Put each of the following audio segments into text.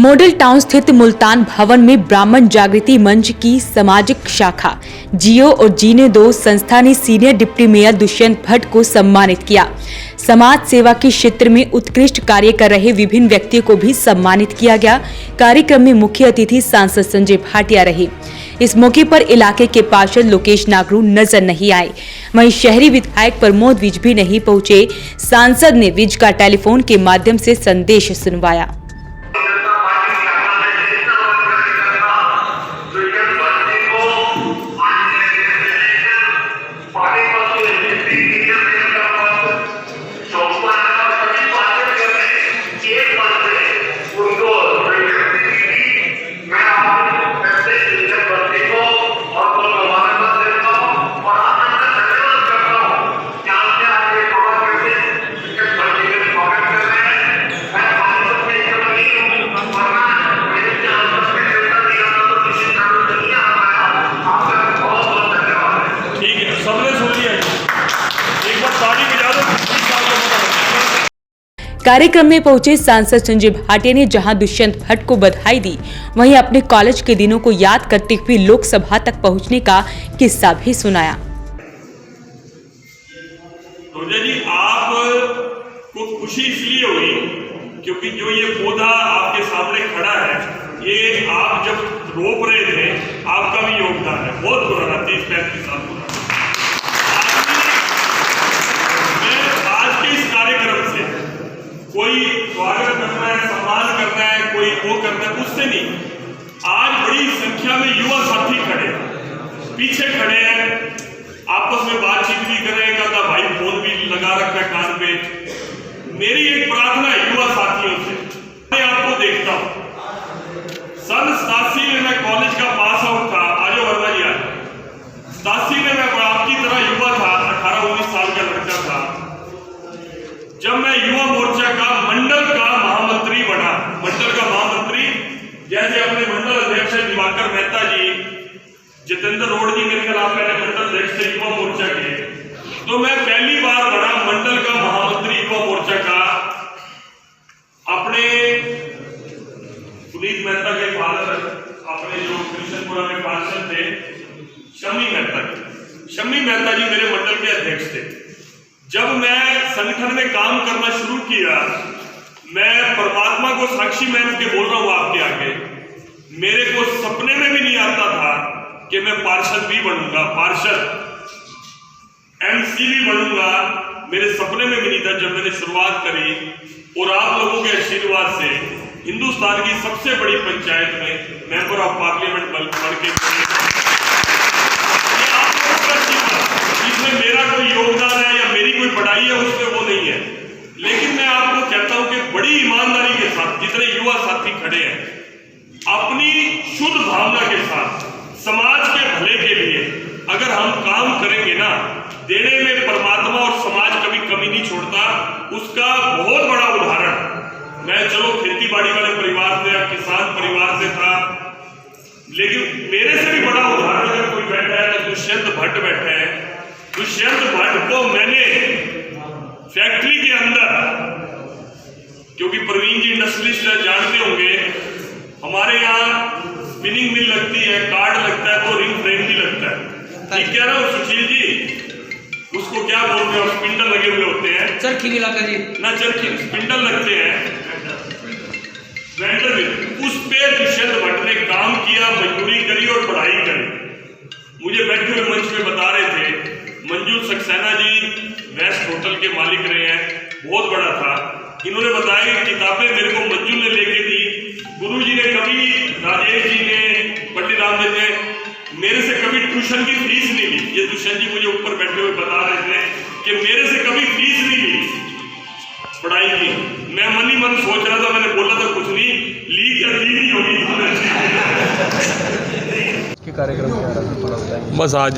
Model town स्थित मुल्तान भवन में ब्राह्मण जागृति मंच की सामाजिक शाखा जियो और जीने दो संस्था ने senior deputy mayor Dushyant Bhatt को सम्मानित किया। समाज सेवा के क्षेत्र में उत्कृष्ट कार्य कर रहे विभिन्न व्यक्तियों को भी सम्मानित किया गया। कार्यक्रम में मुख्य अतिथि सांसद संजय भाटिया रहे। इस मौके पर इलाके के पार्षद लोकेश नागरू नजर नहीं आए। वहीं शहरी विधायक प्रमोद विज भी नहीं पहुंचे। सांसद ने विज का टेलीफोन के माध्यम से संदेश सुनवाया। कार्यक्रम में पहुंचे सांसद संजय भाटिया ने जहां दुष्यंत भट्ट को बधाई दी, वहीं अपने कॉलेज के दिनों को याद करते हुए लोकसभा तक पहुंचने का किस्सा भी सुनाया। जी, आपको खुशी इसलिए हुई क्योंकि जो ये पौधा आपके सामने खड़ा है, ये आप जब रोप रहे थे, आपका भी योगदान है। बहुत पुराना, 30-35 साल पुराना। आज के इस कार्यक्रम से कोई स्वागत करना है, सम्मान करना है, कोई वो करना है, उससे नहीं। आज बड़ी संख्या में युवा साथी खड़े हैं, पीछे खड़े हैं, आपस में बातचीत भी कर रहे हैं। कहता भाई फोन भी लगा रखा है कान पे। मेरी एक प्रार्थना है युवा साथियों से, मैं आपको देखता हूं। सन 87 में मैं कॉलेज का पास आउट था। आज वर्मा जी, आज 87 में मैं आपकी तरह युवा था, 18-19 साल का लड़का था। जब मैं युवा मोर्चा का मंडल का महामंत्री बना, मंडल का महामंत्री जैसे अपने मंडल अध्यक्ष दिवाकर मेहता जी, जितेंद्र रोड जी, मेरे खिलाफ मैंने मंडल अध्यक्ष थे युवा मोर्चा के, तो मैं पहली बार बना मंडल का महामंत्री युवा मोर्चा का। अपने पुनीत मेहता के फादर, अपने जो कृष्णपुरा में पार्षद थे, शम्मी मेहता जी मेरे मंडल के अध्यक्ष थे। जब मैं संगठन में काम करना शुरू किया, मैं परमात्मा को साक्षी मान के बोल रहा हूं आपके आगे, मेरे को सपने में भी नहीं आता था कि मैं पार्षद भी बनूंगा, पार्षद एमसी भी बनूंगा। मेरे सपने में भी नहीं था। जब मैंने शुरुआत करी और आप लोगों के आशीर्वाद से हिंदुस्तान की सबसे बड़ी पंचायत में मेंबर ऑफ पार्लियामेंट बन के, इसमें मेरा कोई योगदान है या मेरी कोई पढ़ाई है, उसमें वो नहीं है। लेकिन मैं आपको कहता हूं कि बड़ी ईमानदारी के साथ जितने युवा साथी खड़े हैं, अपनी शुद्ध भावना के साथ समाज के भले के लिए अगर हम काम करेंगे ना, देने में परमात्मा और समाज कभी कमी नहीं छोड़ता। उसका बहुत बड़ा उदाहरण, मैं चलो खेती बाड़ी वाले परिवार से या किसान परिवार से था, लेकिन मेरे से भी बड़ा उदाहरण अगर कोई बैठा है तो दुष्यंत भट्ट बैठे हैं। दुष्यंत भट्ट को मैंने फैक्ट्री के अंदर, क्योंकि प्रवीण जी इंडस्ट्रियलिस्ट जानते होंगे, हमारे यहाँ स्पिनिंग मिल लगती है, कार्ड लगता है, तो रिंग फ्रेम भी लगता है। ठीक कह रहा हूँ सुशील जी? उसको क्या बोलते हैं? स्पिंडल लगे हुए होते हैं, चरखी भी लगा जी ना, चरखी स्पिंडल लगते हैं, वेंडर भी। उस पे दुष्यंत भट्ट ने काम किया, मजदूरी करी और पढ़ाई करी। मुझे बैठे हुए मंच पे बता रहे थे, मंजूर सक्सेना जी वेस्ट होटल के मालिक रहे हैं, बहुत बड़ा था। इन्होंने बताया कि किताबें मेरे को मंजूर ने लेके दी, गुरुजी ने कभी, राजेश जी ने, पंडित राम ने मेरे से कभी ट्यूशन की फीस नहीं ली। ये दुष्यंत जी मुझे ऊपर बैठे हुए बता रहे थे कि मेरे से कभी फीस नहीं ली पढ़ाई की। मैं मन ही मन सोच रहा था, मैंने बोला था कुछ नहीं, ली क्या दी नहीं होगी। कार्यक्रम क्या रहा, थोड़ा बताएंगे? बस आज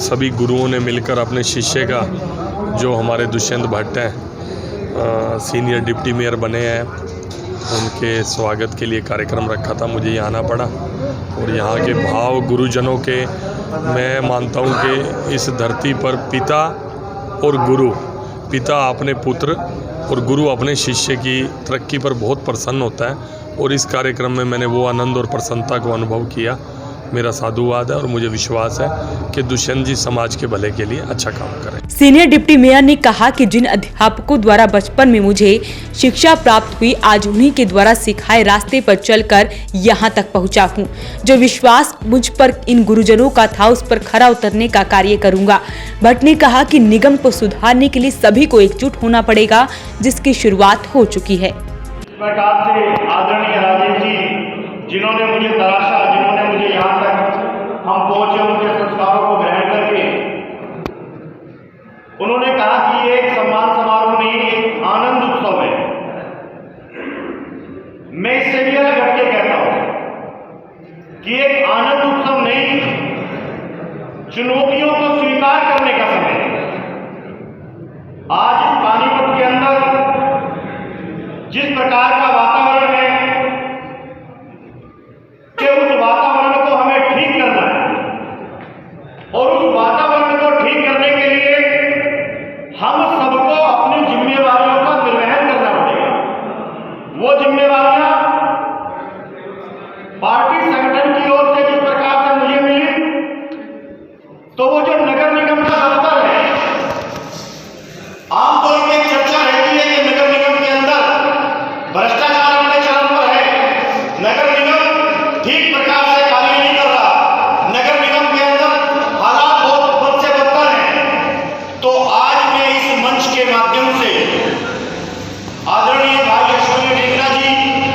सभी गुरुओं ने मिलकर अपने शिष्य का, जो हमारे दुष्यंत भट्ट हैं, सीनियर डिप्टी मेयर बने हैं, उनके स्वागत के लिए कार्यक्रम रखा था। मुझे यहाँ आना पड़ा और यहाँ के भाव गुरुजनों के, मैं मानता हूँ कि इस धरती पर पिता और गुरु, पिता अपने पुत्र और गुरु अपने शिष्य की तरक्की पर बहुत प्रसन्न होता है और इस कार्यक्रम में मैंने वो आनंद और प्रसन्नता को अनुभव किया। मेरा साधुवाद है और मुझे विश्वास है कि दुष्यंत जी समाज के भले के लिए अच्छा काम करें। सीनियर डिप्टी मेयर ने कहा कि जिन अध्यापकों द्वारा बचपन में मुझे शिक्षा प्राप्त हुई, आज उन्हीं के द्वारा सिखाए रास्ते पर चलकर यहाँ तक पहुँचा हूँ। जो विश्वास मुझ पर इन गुरुजनों का था, उस पर खरा उतरने का कार्य करूँगा। भट्ट ने कहा कि निगम को सुधारने के लिए सभी को एकजुट होना पड़ेगा, जिसकी शुरुआत हो चुकी है। इस प्रकार से आदरणीय राजेश जी, जिन्होंने मुझे तराशा, जिन्होंने मुझे यहाँ तक हम पहुंचे, उनके संस्कारों को ग्रहण करके उन्होंने कहा कि ये एक सम्मान समारोह नहीं, एक आनंद उत्सव है। मैं इससे भी अलग हटके कहता हूं कि एक आनंद उत्सव नहीं, चुनौतियों को स्वीकार करने का समय है। आज इस पानीपत के अंदर जिस प्रकार का वातावरण है कि उस वातावरण को हमें ठीक करना है, और उस वातावरण को ठीक करने के लिए हम सबको अपनी जिम्मेवारियों का निर्वहन करना पड़ेगा। वो जिम्मेवारियां पार्टी संगठन की ओर से जिस प्रकार से मुझे मिली, तो वो जो नगर निगम का दफ्तर है, आमतौर पर चर्चा रहती है कि नगर निगम के अंदर भ्रष्टाचार अपने चरम पर है, नगर निगम ठीक प्रकार से कार्य नहीं कर रहा, नगर निगम के अंदर हालात बहुत बद से बदतर हैं। तो आज मैं इस मंच के माध्यम से आदरणीय भाई अश्विनी ढींगरा जी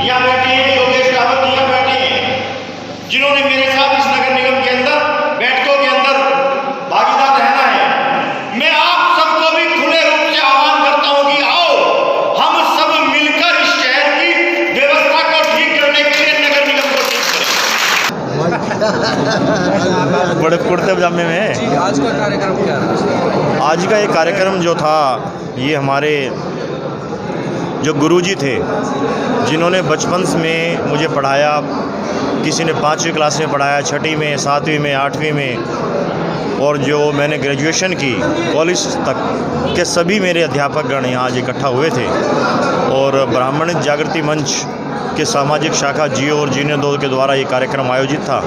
यहाँ बैठे हैं, योगेश रावत जी यहाँ बैठे हैं, जिन्होंने मेरे साथ इस नगर निगम के अंदर बैठकों के अंदर भागीदार रहना है। मैं आप सबको भी खुले रूप से आह्वान करता हूं कि आओ हम सब मिलकर इस शहर की व्यवस्था को ठीक करने के लिए नगर निगम को ठीक करें। बड़े कुर्ते पजामे में जी, आज का कार्यक्रम क्या रहा? आज का ये कार्यक्रम जो था, ये हमारे जो गुरुजी थे, जिन्होंने बचपन में मुझे पढ़ाया, किसी ने 5वीं क्लास में पढ़ाया, 6वीं में, 7वीं में, 8वीं में, और जो मैंने ग्रेजुएशन की कॉलेज तक के सभी मेरे अध्यापकगण यहाँ आज इकट्ठा हुए थे। और ब्राह्मण जागृति मंच के सामाजिक शाखा जियो और जीने दो के द्वारा ये कार्यक्रम आयोजित था,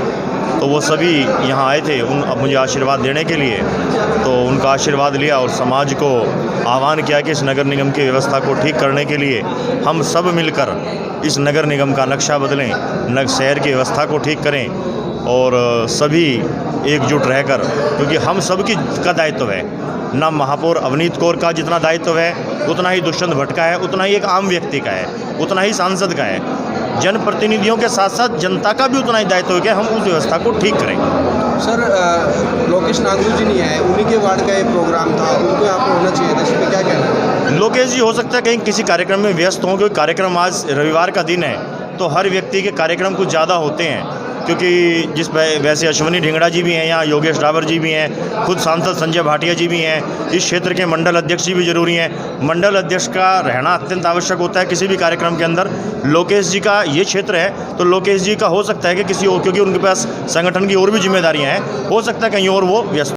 तो वो सभी यहाँ आए थे मुझे आशीर्वाद देने के लिए। तो उनका आशीर्वाद लिया और समाज को आह्वान किया कि इस नगर निगम की व्यवस्था को ठीक करने के लिए हम सब मिलकर इस नगर निगम का नक्शा बदलें, शहर की व्यवस्था को ठीक करें और सभी एकजुट रहकर, क्योंकि हम सब की का दायित्व है। ना महापौर अवनीत कौर का जितना दायित्व है, उतना ही दुष्यंत भट्ट का है, उतना ही एक आम व्यक्ति का है, उतना ही सांसद का है। जनप्रतिनिधियों के साथ साथ जनता का भी उतना ही दायित्व है कि हम उस व्यवस्था को ठीक करें। सर, लोकेश नांगरू जी नहीं आए, उन्हीं के वार्ड का ये प्रोग्राम था, उनको यहाँ पर होना चाहिए था, इस पर क्या कहना है? लोकेश जी हो सकता है कहीं किसी कार्यक्रम में व्यस्त हों, क्योंकि कार्यक्रम आज रविवार का दिन है, तो हर व्यक्ति के कार्यक्रम कुछ ज़्यादा होते हैं, क्योंकि वैसे अश्विनी ढींगरा जी भी हैं यहाँ, योगेश रावर जी भी हैं, खुद सांसद संजय भाटिया जी भी हैं, इस क्षेत्र के मंडल अध्यक्ष जी भी जरूरी हैं। मंडल अध्यक्ष का रहना अत्यंत आवश्यक होता है किसी भी कार्यक्रम के अंदर। लोकेश जी का ये क्षेत्र है, तो लोकेश जी का हो सकता है कि किसी और, क्योंकि उनके पास संगठन की और भी जिम्मेदारियाँ हैं, हो सकता है कहीं और वो व्यस्त।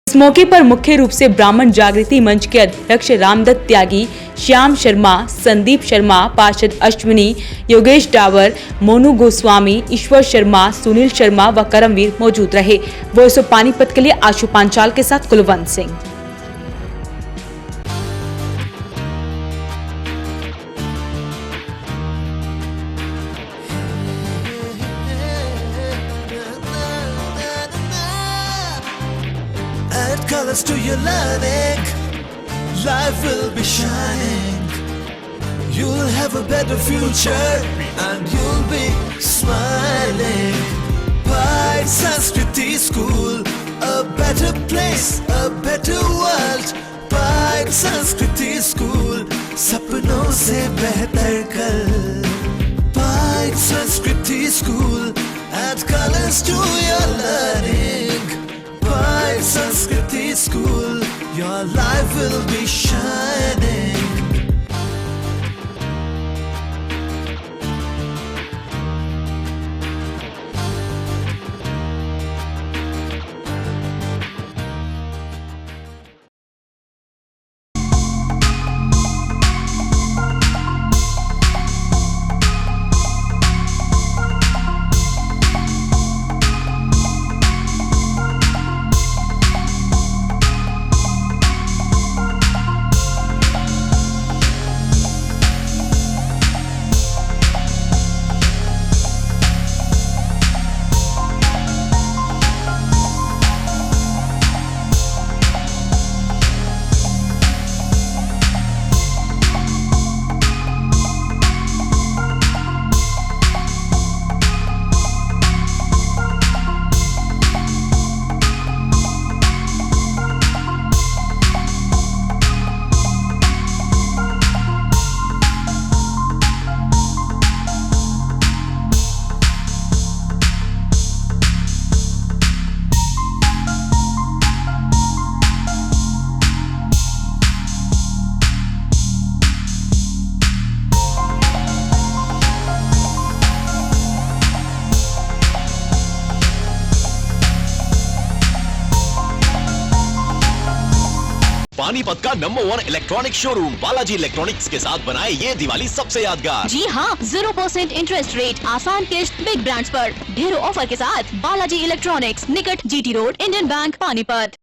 इस मौके पर मुख्य रूप से ब्राह्मण जागृति मंच के अध्यक्ष रामदत्त त्यागी, श्याम शर्मा, संदीप शर्मा, पार्षद अश्विनी, योगेश डावर, मोनू गोस्वामी, ईश्वर शर्मा, सुनील शर्मा व करमवीर मौजूद रहे। वॉइस ऑफ पानीपत के लिए आशु पांचाल के साथ Kulwant Singh. Add colors to your learning, life will be shining. You'll have a better future and you'll be smiling. Pride Sanskriti School, a better place, a better world. Pride Sanskriti School, सपनों से बेहतर कल. Pride Sanskriti School, add colors to your learning. Pride Sanskriti School, your life will be shining. Panipat का number 1 electronic showroom Balaji electronics के साथ बनाए ये दिवाली सबसे यादगार। जी हाँ, 0% इंटरेस्ट रेट, आसान किश्त, बिग ब्रांड्स पर ढेरों ऑफर के साथ बालाजी इलेक्ट्रॉनिक्स, निकट GT road, Indian bank, Panipat.